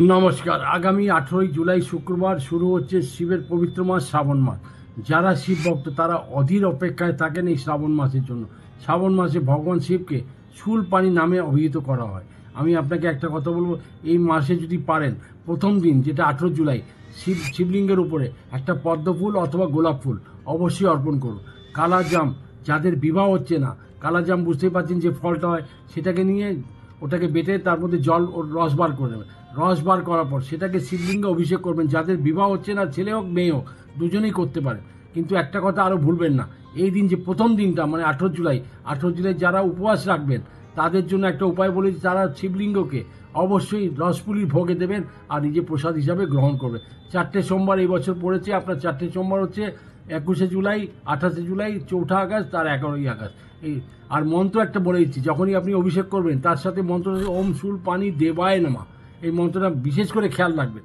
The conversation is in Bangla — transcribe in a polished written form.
নমস্কার। আগামী 18ই জুলাই শুক্রবার শুরু হচ্ছে শিবের পবিত্র মাস শ্রাবণ মাস। যারা শিব ভক্ত তারা অধীর অপেক্ষায় থাকেন এই শ্রাবণ মাসের জন্য। শ্রাবণ মাসে ভগবান শিবকে শুল পানি নামে অভিহিত করা হয়। আমি আপনাকে একটা কথা বলবো, এই মাসে যদি পারেন প্রথম দিন যেটা 18 জুলাই শিবলিঙ্গের উপরে একটা পদ্ম ফুল অথবা গোলাপ ফুল অবশ্যই অর্পণ করুন। কালাজাম, যাদের বিবাহ হচ্ছে না, কালাজাম বুঝতেই পারছেন যে ফলটা হয়, সেটাকে নিয়ে ওটাকে বেটে তার মধ্যে জল ও রস বার করে নেবেন। রস বার করার পর সেটাকে শিবলিঙ্গে অভিষেক করবেন। যাদের বিবাহ হচ্ছে না, ছেলে হোক মেয়ে হোক, দুজনেই করতে পারেন। কিন্তু একটা কথা আরও ভুলবেন না, এই দিন যে প্রথম দিনটা মানে 18 জুলাই যারা উপবাস রাখবেন তাদের জন্য একটা উপায় বলেছি, তারা শিবলিঙ্গকে অবশ্যই রসপুলির ভোগে দেবেন আর নিজে প্রসাদ হিসাবে গ্রহণ করবেন। 4টে সোমবার এই বছর পড়েছে আপনার। 4টে সোমবার হচ্ছে 21শে জুলাই, 28শে জুলাই, 4ঠা আগস্ট আর 11ই আগস্ট। এই আর মন্ত্র একটা বলে দিচ্ছি, যখনই আপনি অভিষেক করবেন তার সাথে মন্ত্র ওম শুল পানি দেবায় নমঃ, এই মন্ত্রটা বিশেষ করে খেয়াল রাখবেন।